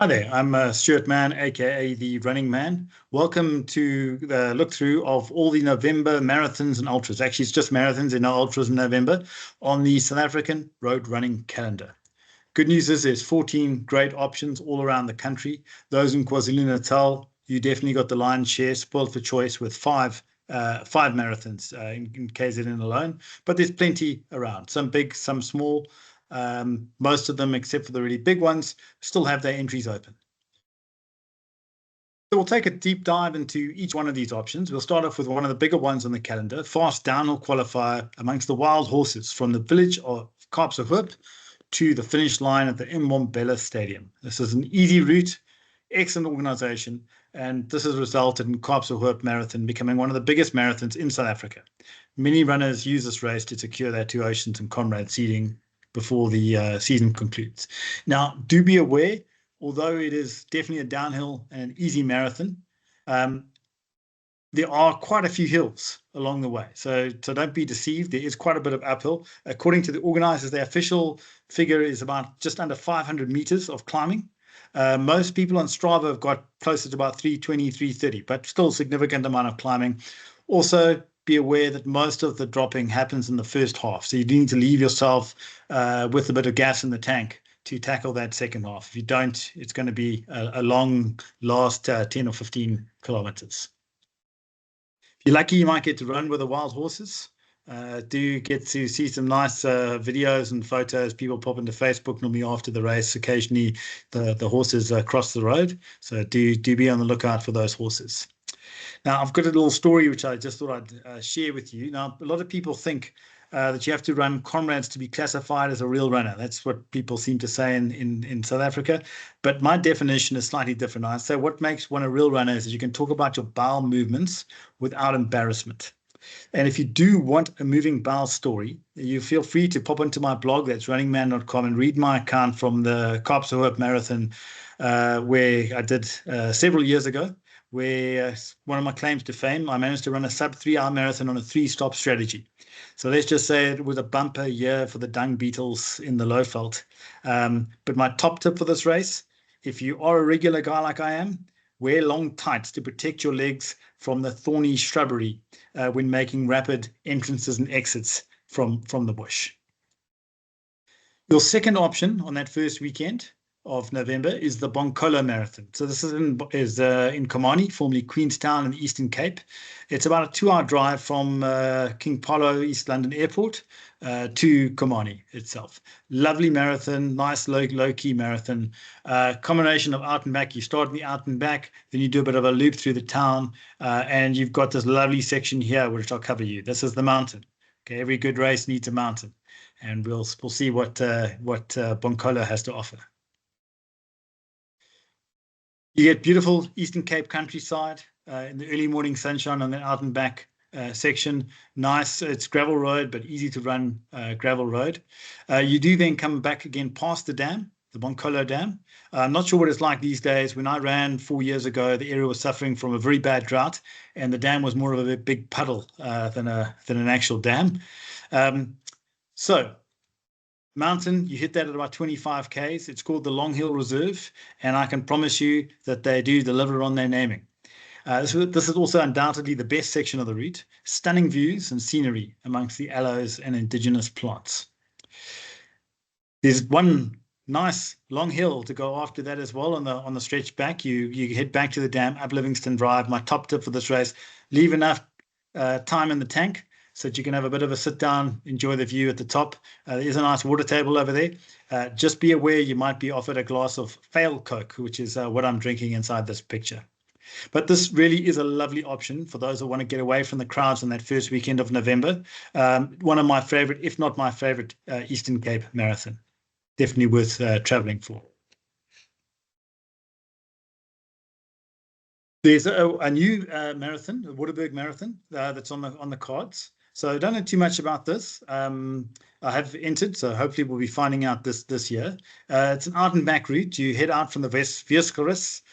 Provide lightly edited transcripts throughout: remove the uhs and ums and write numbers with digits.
Hi there, I'm Stuart Mann, aka the Running Man. Welcome to the look through of all the November marathons and ultras. Actually, it's just marathons and no ultras in November on the South African road running calendar. Good news is there's 14 great options all around the country. Those in KwaZulu-Natal, you definitely got the lion's share, spoiled for choice with five marathons in KZN alone. But there's plenty around, some big, some small. Most of them, except for the really big ones, still have their entries open. So we'll take a deep dive into each one of these options. We'll start off with one of the bigger ones on the calendar, fast downhill qualifier amongst the wild horses from the village of Kaapsehoop to the finish line at the Mbombela Stadium. This is an easy route, excellent organization, and this has resulted in Kaapsehoop Marathon becoming one of the biggest marathons in South Africa. Many runners use this race to secure their Two Oceans and Comrade seeding before the season concludes. Now, do be aware, although it is definitely a downhill and an easy marathon, there are quite a few hills along the way. So don't be deceived. There is quite a bit of uphill. According to the organizers, the official figure is about just under 500 meters of climbing. Most people on Strava have got closer to about 320, 330, but still a significant amount of climbing. Also, be aware that most of the dropping happens in the first half. So you need to leave yourself with a bit of gas in the tank to tackle that second half. If you don't, it's going to be a long last 10 or 15 kilometers. If you're lucky, you might get to run with the wild horses. Do get to see some nice videos and photos. People pop into Facebook normally after the race. Occasionally, the horses cross the road. So do be on the lookout for those horses. Now, I've got a little story which I just thought I'd share with you. Now, a lot of people think that you have to run comrades to be classified as a real runner. That's what people seem to say in South Africa. But my definition is slightly different. I say what makes one a real runner is that you can talk about your bowel movements without embarrassment. And if you do want a moving bowel story, you feel free to pop into my blog, that's runningman.com, and read my account from the Kaapsehoop Marathon, where I did several years ago, where one of my claims to fame, I managed to run a sub 3-hour marathon on a 3-stop strategy. So let's just say it was a bumper year for the dung beetles in the Lowveld. But my top tip for this race, if you are a regular guy like I am, wear long tights to protect your legs from the thorny shrubbery when making rapid entrances and exits from the bush. Your second option on that first weekend of November is the Bonkolo Marathon. So this is in Komani, formerly Queenstown in the Eastern Cape. It's about a 2-hour drive from King Paulo East London Airport to Komani itself. Lovely marathon, nice low-key marathon. Combination of out and back. You start in the out and back, then you do a bit of a loop through the town, and you've got this lovely section here, which I'll cover you. This is the mountain. Okay, every good race needs a mountain, and we'll see what Bonkolo has to offer. You get beautiful Eastern Cape countryside in the early morning sunshine on the out and back section. Nice, it's gravel road, but easy to run gravel road. You do then come back again past the dam, the Bonkolo Dam. I'm not sure what it's like these days. When I ran 4 years ago, the area was suffering from a very bad drought, and the dam was more of a big puddle than an actual dam. So mountain, you hit that at about 25 Ks. It's called the Long Hill Reserve, and I can promise you that they do deliver on their naming. This is also undoubtedly the best section of the route. Stunning views and scenery amongst the aloes and indigenous plants. There's one nice long hill to go after that as well on the stretch back. You head back to the dam up Livingston Drive. My top tip for this race, leave enough time in the tank so that you can have a bit of a sit down, enjoy the view at the top. There is a nice water table over there. Just be aware you might be offered a glass of fail Coke, which is what I'm drinking inside this picture. But this really is a lovely option for those that want to get away from the crowds on that first weekend of November. One of my favorite, if not my favorite, Eastern Cape marathon. Definitely worth traveling for. There's a new marathon, the Waterberg Marathon, that's on the cards. So I don't know too much about this. I have entered, so hopefully we'll be finding out this year. It's an out and back route. You head out from the Westvierskris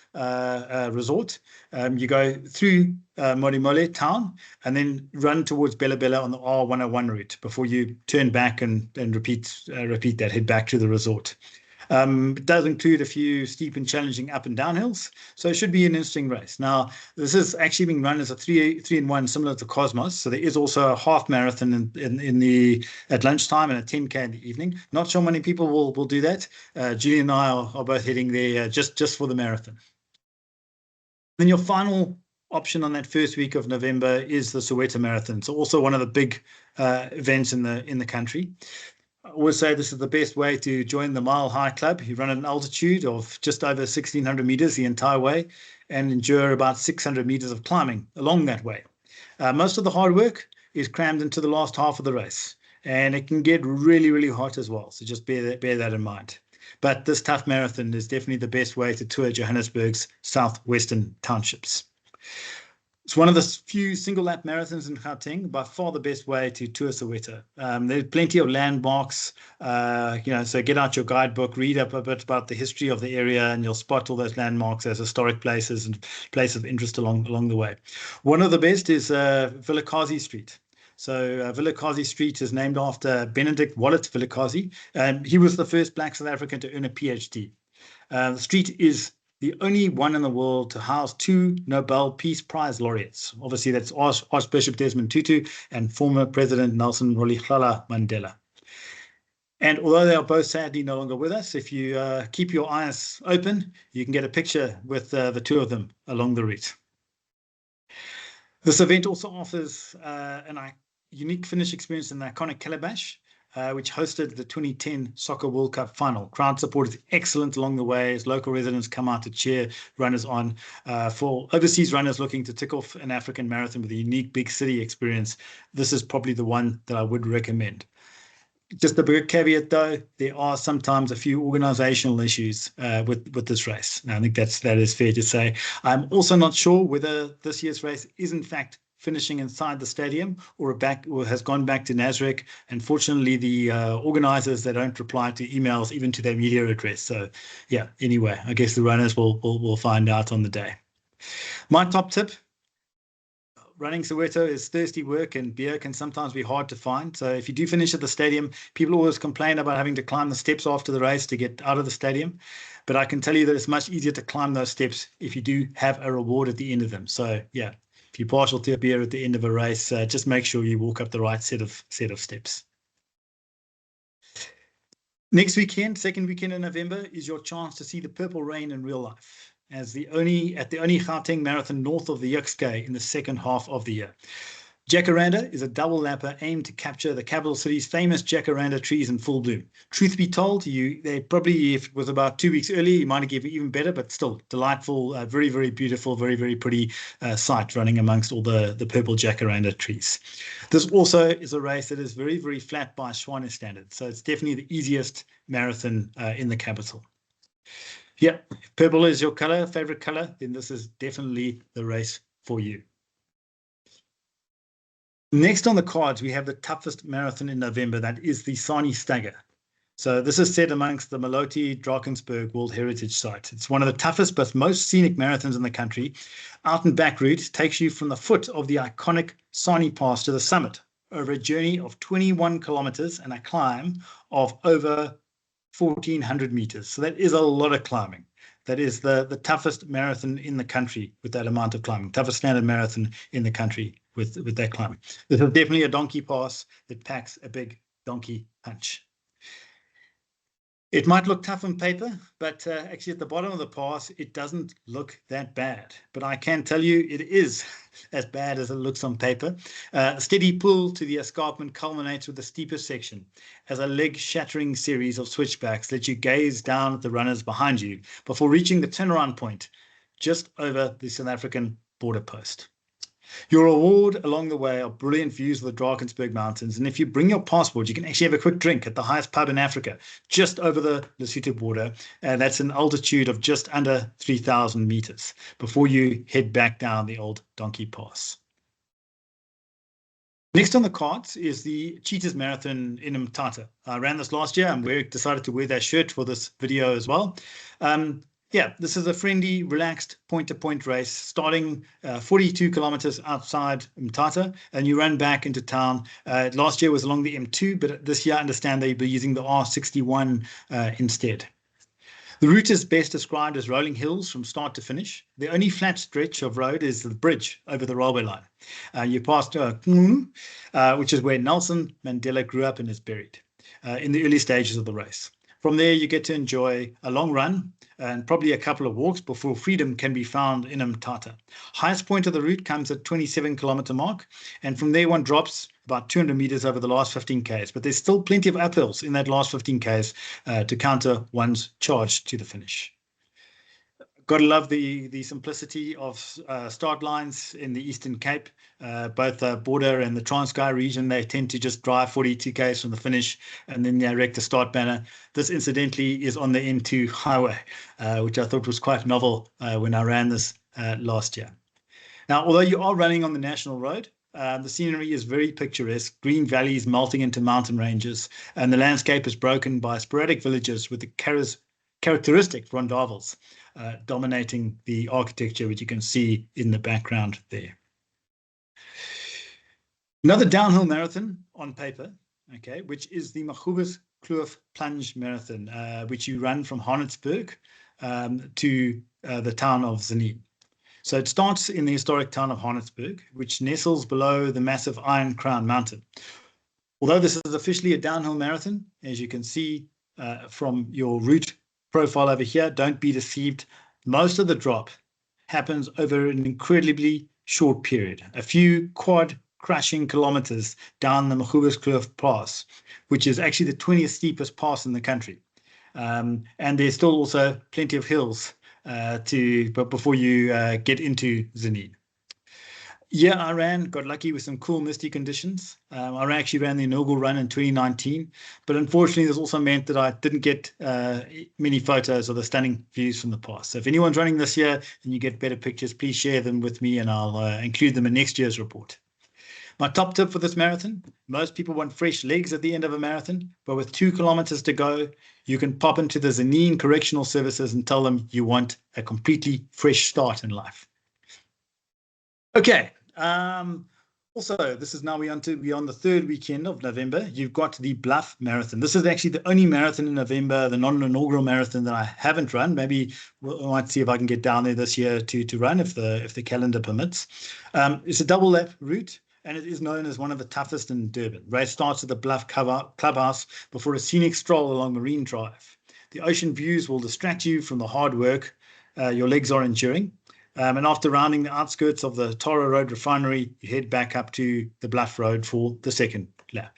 resort. You go through Modimolle town and then run towards Bella Bella on the R101 route before you turn back and repeat that, head back to the resort. It does include a few steep and challenging up and down hills, so it should be an interesting race. Now, this is actually being run as a three in one, similar to Cosmos. So there is also a half marathon in the at lunchtime and a 10K in the evening. Not sure many people will do that. Julie and I are both heading there just for the marathon. Then your final option on that first week of November is the Soweto Marathon. So also one of the big events in the country. I always say this is the best way to join the Mile High Club. You run at an altitude of just over 1,600 meters the entire way and endure about 600 meters of climbing along that way. Most of the hard work is crammed into the last half of the race, and it can get really, really hot as well. So just bear that in mind. But this tough marathon is definitely the best way to tour Johannesburg's southwestern townships. It's one of the few single lap marathons in Gauteng, by far the best way to tour Soweto. There's plenty of landmarks, so get out your guidebook, read up a bit about the history of the area, and you'll spot all those landmarks as historic places and places of interest along the way. One of the best is Vilakazi Street. So Vilakazi Street is named after Benedict Wallet Vilakazi. He was the first Black South African to earn a PhD. The street is the only one in the world to house two Nobel Peace Prize laureates. Obviously, that's Archbishop Desmond Tutu and former President Nelson Rolihlahla Mandela. And although they are both sadly no longer with us, if you keep your eyes open, you can get a picture with the two of them along the route. This event also offers a unique finish experience in the iconic Calabash, which hosted the 2010 Soccer World Cup final. Crowd support is excellent along the way as local residents come out to cheer runners on. For overseas runners looking to tick off an African marathon with a unique big city experience, this is probably the one that I would recommend. Just a big caveat, though, there are sometimes a few organizational issues with this race. And I think that is fair to say. I'm also not sure whether this year's race is in fact finishing inside the stadium or has gone back to Nasrec. Unfortunately, the organizers, they don't reply to emails, even to their media address. So yeah, anyway, I guess the runners will find out on the day. My top tip: running Soweto is thirsty work, and beer can sometimes be hard to find. So if you do finish at the stadium, people always complain about having to climb the steps after the race to get out of the stadium. But I can tell you that it's much easier to climb those steps if you do have a reward at the end of them. So yeah, if you're partial to a beer at the end of a race, just make sure you walk up the right set of steps. Next weekend, second weekend in November, is your chance to see the Purple Rain in real life at the only Gauteng marathon north of the Yukskay in the second half of the year. Jacaranda is a double lapper aimed to capture the capital city's famous jacaranda trees in full bloom. Truth be told, they probably, if it was about 2 weeks earlier, you might have given even better, but still delightful, very, very beautiful, very, very pretty sight running amongst all the purple jacaranda trees. This also is a race that is very, very flat by Schwane standards. So it's definitely the easiest marathon in the capital. Yeah, if purple is your favorite color, then this is definitely the race for you. Next on the cards, we have the toughest marathon in November. That is the Sani Stagger. So this is set amongst the Maloti Drakensberg World Heritage Site. It's one of the toughest but most scenic marathons in the country. Out and back route takes you from the foot of the iconic Sani Pass to the summit over a journey of 21 kilometers and a climb of over 1,400 meters. So that is a lot of climbing. That is the toughest marathon in the country with that amount of climbing, toughest standard marathon in the country with that climbing. This is definitely a donkey pass that packs a big donkey punch. It might look tough on paper, but actually at the bottom of the pass, it doesn't look that bad. But I can tell you it is as bad as it looks on paper. A steady pull to the escarpment culminates with the steepest section as a leg-shattering series of switchbacks let you gaze down at the runners behind you before reaching the turnaround point just over the South African border post. Your reward along the way are brilliant views of the Drakensberg Mountains, and if you bring your passport, you can actually have a quick drink at the highest pub in Africa, just over the Lesotho border, and that's an altitude of just under 3,000 meters before you head back down the old Donkey Pass. Next on the cards is the Cheetahs Marathon in Mthatha. I ran this last year and we decided to wear that shirt for this video as well. Yeah, this is a friendly, relaxed point-to-point race starting 42 kilometers outside Mthatha, and you run back into town. Last year was along the M2, but this year I understand they'll be using the R61 instead. The route is best described as rolling hills from start to finish. The only flat stretch of road is the bridge over the railway line. You pass which is where Nelson Mandela grew up and is buried in the early stages of the race. From there, you get to enjoy a long run and probably a couple of walks before freedom can be found in Mthatha. Highest point of the route comes at 27-kilometer mark, and from there one drops about 200 meters over the last 15 Ks. But there's still plenty of uphills in that last 15 Ks to counter one's charge to the finish. Got to love the simplicity of start lines in the Eastern Cape. Both the border and the Transkei region, they tend to just drive 42 Ks from the finish and then they erect the start banner. This, incidentally, is on the N2 highway, which I thought was quite novel when I ran this last year. Now, although you are running on the national road, the scenery is very picturesque, green valleys melting into mountain ranges, and the landscape is broken by sporadic villages with the characteristic rondavels dominating the architecture, which you can see in the background there. Another downhill marathon on paper, okay, which is the Magubus Kloof Plunge Marathon, which you run from Harnetsburg to the town of Zanin. So it starts in the historic town of Harnetsburg, which nestles below the massive Iron Crown Mountain. Although this is officially a downhill marathon, as you can see from your route profile over here, don't be deceived. Most of the drop happens over an incredibly short period, a few quad crushing kilometers down the Magubus Kloof Pass, which is actually the 20th steepest pass in the country. And there's still also plenty of hills before you get into Zanin. Yeah, I got lucky with some cool misty conditions. I actually ran the inaugural run in 2019, but unfortunately, this also meant that I didn't get many photos of the stunning views from the pass. So if anyone's running this year and you get better pictures, please share them with me and I'll include them in next year's report. My top tip for this marathon, most people want fresh legs at the end of a marathon, but with 2 kilometers to go, you can pop into the Zanin Correctional Services and tell them you want a completely fresh start in life. Okay. Also, this is now we're on the third weekend of November. You've got the Bluff Marathon. This is actually the only marathon in November, the non-inaugural marathon that I haven't run. Maybe I might see if I can get down there this year to run if the calendar permits. It's a double lap route, and it is known as one of the toughest in Durban. Race starts at the Bluff Clubhouse before a scenic stroll along Marine Drive. The ocean views will distract you from the hard work your legs are enduring. And after rounding the outskirts of the Tara Road refinery, you head back up to the Bluff Road for the second lap.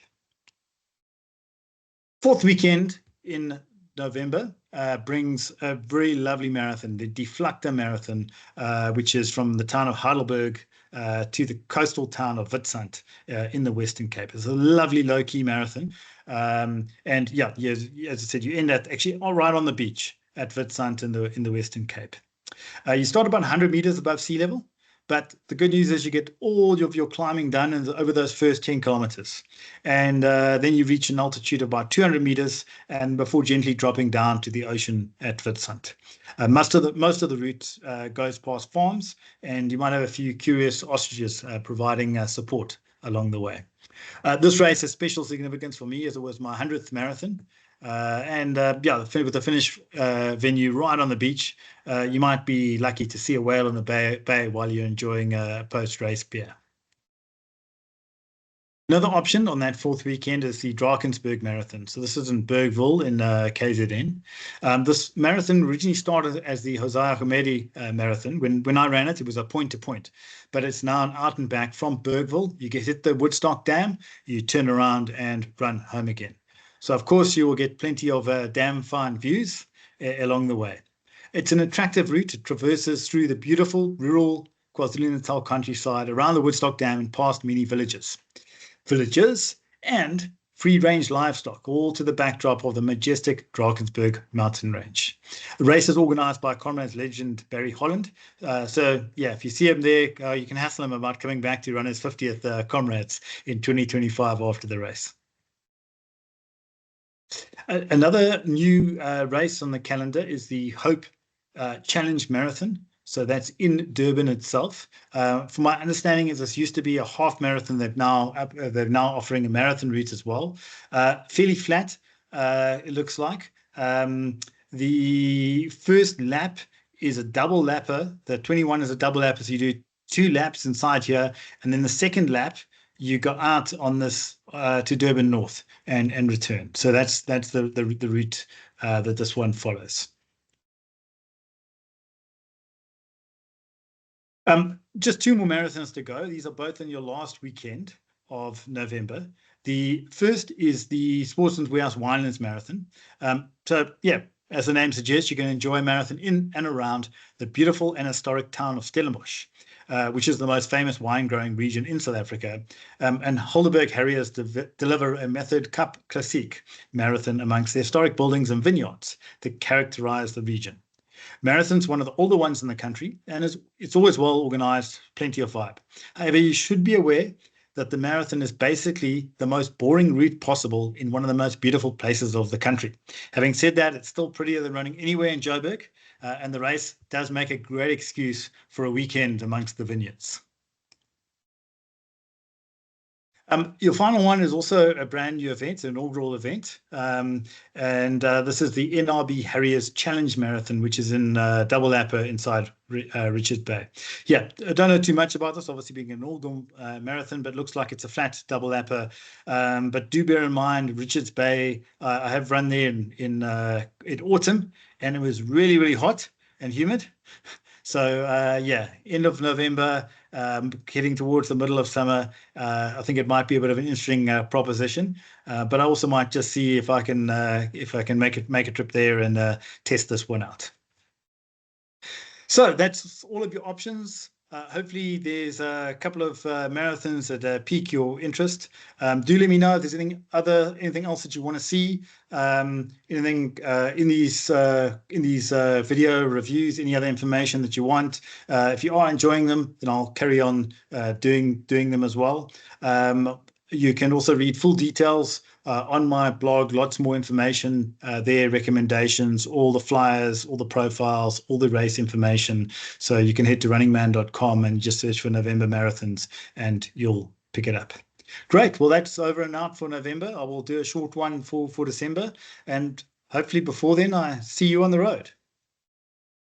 Fourth weekend in November brings a very lovely marathon, the Deflukte Marathon, which is from the town of Heidelberg to the coastal town of Witstrand in the Western Cape. It's a lovely low-key marathon. And yeah, as I said, you end at actually all right on the beach at Witstrand in the Western Cape. You start about 100 meters above sea level, but the good news is you get all of your climbing done over those first 10 kilometers. And then you reach an altitude of about 200 meters and before gently dropping down to the ocean at Witstrand. Most of the route goes past farms, and you might have a few curious ostriches providing support along the way. This race has special significance for me as it was my 100th marathon. Yeah, with the finish venue right on the beach, you might be lucky to see a whale in the bay while you're enjoying a post-race beer. Another option on that fourth weekend is the Drakensberg Marathon. So this is in Bergville in KZN. This marathon originally started as the Hosea Gumede Marathon. When I ran it, it was a point-to-point. But it's now an out and back from Bergville. You hit the Woodstock Dam, you turn around and run home again. So, of course, you will get plenty of damn fine views along the way. It's an attractive route. It traverses through the beautiful rural KwaZulu-Natal countryside, around the Woodstock Dam and past many villages and free-range livestock, all to the backdrop of the majestic Drakensberg mountain range. The race is organized by Comrades legend Barry Holland. So, yeah, if you see him there, you can hassle him about coming back to run his 50th Comrades in 2025 after the race. Another new race on the calendar is the Hope Challenge Marathon. So that's in Durban itself. From my understanding, this used to be a half marathon. They're now offering a marathon route as well. Fairly flat, it looks like. The first lap is a double lapper. The 21 is a double lapper, so you do 2 laps inside here, and then the second lap you go out on this to Durban North and return. So that's the route that this one follows. Just 2 more marathons to go. These are both in your last weekend of November. The first is the Sportsman's Warehouse Winelands Marathon. So yeah, as the name suggests, you can enjoy a marathon in and around the beautiful and historic town of Stellenbosch, which is the most famous wine growing region in South Africa. And Holderberg Harriers deliver a Method Cup Classique marathon amongst the historic buildings and vineyards that characterize the region. Marathon's one of the older ones in the country, and it's always well organized, plenty of vibe. However, you should be aware that the marathon is basically the most boring route possible in one of the most beautiful places of the country. Having said that, it's still prettier than running anywhere in Joburg, and the race does make a great excuse for a weekend amongst the vineyards. Your final one is also a brand new event, an inaugural event. And this is the NRB Harriers Challenge Marathon, which is in Double Lapper inside Richards Bay. Yeah, I don't know too much about this, obviously being an inaugural marathon, but looks like it's a flat double lapper. But do bear in mind, Richards Bay, I have run there in autumn, and it was really, really hot and humid. So yeah, end of November, heading towards the middle of summer. I think it might be a bit of an interesting proposition, but I also might just see if I can make a trip there and test this one out. So that's all of your options. Hopefully, there's a couple of marathons that pique your interest. Do let me know if there's anything else that you want to see. Anything in these video reviews, any other information that you want. If you are enjoying them, then I'll carry on doing them as well. You can also read full details on my blog, lots more information there, recommendations, all the flyers, all the profiles, all the race information. So you can head to runningman.com and just search for November marathons and you'll pick it up. Great. Well, that's over and out for November. I will do a short one for December. And hopefully before then, I see you on the road.